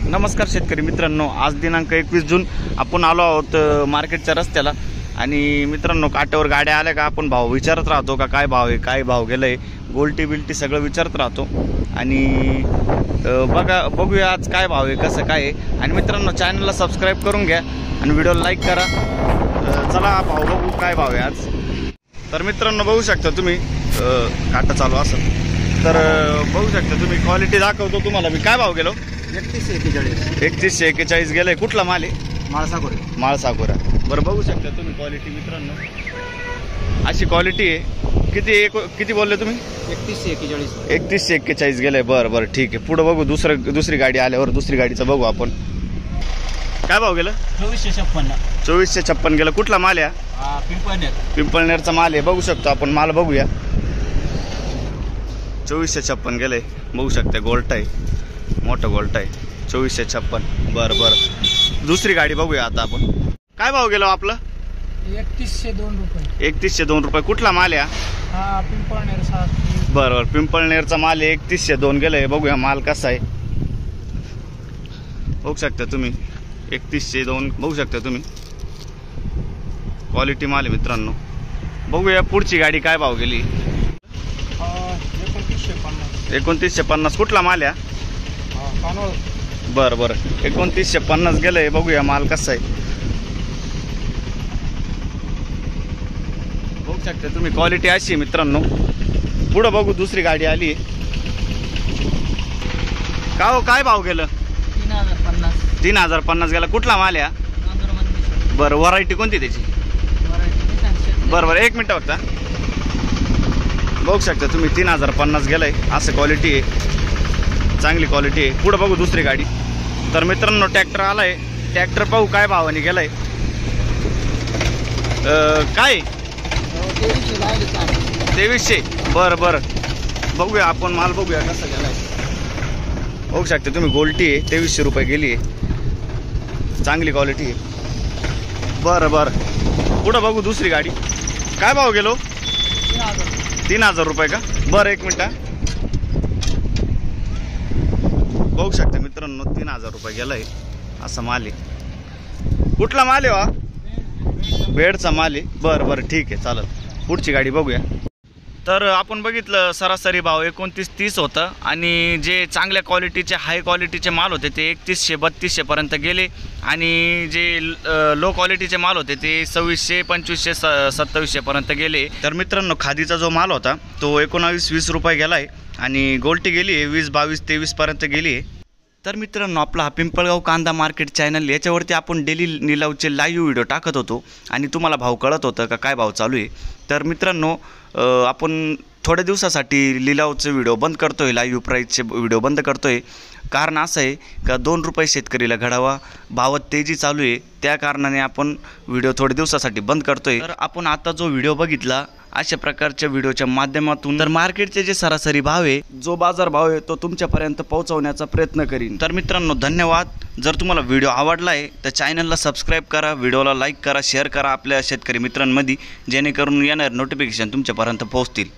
नमस्कार शेतकरी मित्रांनो, आज दिनांक 21 जून आपण आलो आहोत मार्केटच्या रस्त्याला। आणि मित्रांनो, काट्यावर गाड्या आल्या का आपण भाव विचारत राहतो का काय भाव आहे, काय भाव गेलाय, गोल्टी बिल्टी सगळं विचारत राहतो। आणि बघूया आज काय भाव आहे, कसं काय आहे। आणि मित्रांनो, चॅनलला सबस्क्राईब करून घ्या आणि व्हिडिओला लाईक करा। चला भाव बघू काय भाव आहे आज। तर मित्रांनो, बघू शकता तुम्ही काटा चालू असेल तर बघू शकता तुम्ही, क्वालिटी दाखवतो तुम्हाला मी। काय भाव गेलो? 3141 गेलंय। कुठला माल आहे? माळसाकोरा। बरं, बघू शकता तुम्ही क्वालिटी मित्रांनो, अशी क्वालिटी आहे। किती बोलले तुम्ही? 3141 गेलंय। बरं ठीक आहे, पुढे बघू। दुसरी गाडी आल्यावर दुसरी गाडीचं बघू आपण। काय भाव गेलं? 2456 गेलं। कुठला माल आहे? पिंपळनेरचा माल आहे। बघू शकतो आपण, माल बघूया। 2456 गेलंय, बघू शकता। गोल्ट आहे, मोठं गोल्ट आहे। 2456। बरं दुसरी गाडी बघूया आता आपण। काय भाव गेलो आपलं? 3102 रुपये। 3102 रुपये। कुठला माल आहे? पिंपळनेर। बरं, पिंपळनेरचा माल आहे। 3102 गेलंय। बघूया माल कसा आहे, बघू शकता तुम्ही। 3102 बघू शकता तुम्ही, क्वालिटी माल आहे मित्रांनो। बघूया पुढची गाडी काय भाव गेली। 2950। कुठला माल आहे? बरं 2950 गेलंय। बघूया माल कसा आहे, बघू शकता तुम्ही। क्वालिटी अशी आहे मित्रांनो। पुढं बघू, दुसरी गाडी आली। का हो, काय भाव गेलं? 3050 गेला। कुठला माल आहे? बरं, व्हरायटी कोणती त्याची? बरं एक मिनिट फक्त। बघू शकता तुम्ही, 3050 गेलंय। असं क्वालिटी आहे, चांगली क्वालिटी आहे। पुढे बघू दुसरी गाडी। तर मित्रांनो, ट्रॅक्टर आलाय। ट्रॅक्टर पाहू काय भावाने गेलाय। काय? 2300। बरं बघूया आपण, माल बघूया कसा गेलाय। बघू शकता तुम्ही, गोल्टी आहे। 2300 रुपये गेली आहे, चांगली क्वालिटी आहे। बरं पुढं बघू दुसरी गाडी। काय भाव गेलो? 3000 रुपये का? बरं एक मिनिट। बघू शकता मित्रांनो, 3000 रुपये गेलाय। असा माल आहे। कुठला माल आहे? बेडचा माल आहे। बरं ठीक आहे, चालेल। पुढची गाडी बघूया। तर आपण बघितलं, सरासरी भाव 2930 होता। आणि जे चांगल्या क्वालिटीचे हाय क्वालिटीचे माल होते ते 3100-3200 पर्यंत गेले। आणि जे लो क्वालिटीचे माल होते ते 2600, 2500, 2700 पर्यंत गेले। तर मित्रांनो, खादीचा जो माल होता तो 19-20 रुपये गेलाय। आणि गोल्टी गेली आहे 20-22-23 पर्यंत गेली आहे। तर मित्रांनो, आपला हा पिंपळगाव कांदा मार्केट चॅनल, याच्यावरती आपण डेली निलावचे लाईव्ह व्हिडिओ टाकत होतो आणि तुम्हाला भाव कळत होतं का काय भाव चालू आहे। तर मित्रांनो, आपण थोड्या दिवसासाठी लिलावचे व्हिडिओ बंद करतोय, लाईव्ह प्राईसचे व्हिडिओ बंद करतोय। कारण असं आहे का 2 रुपये शेतकरीला घडावा, भावात तेजी चालू आहे, त्या कारणाने आपण व्हिडिओ थोड्या दिवसासाठी बंद करतोय। तर आपण आता जो व्हिडिओ बघितला, अशा प्रकारच्या व्हिडिओच्या माध्यमातून तर मार्केटचे जे सरासरी भाव आहे, जो बाजार भाव आहे, तो तुमच्यापर्यंत पोहोचवण्याचा प्रयत्न करीन। तर मित्रांनो, धन्यवाद। जर तुम्हाला व्हिडिओ आवडला आहे तर चॅनलला सबस्क्राईब करा, व्हिडिओला लाईक करा, शेअर करा आपल्या शेतकरी मित्रांमध्ये, जेणेकरून येणार नोटिफिकेशन तुमच्यापर्यंत पोहोचतील।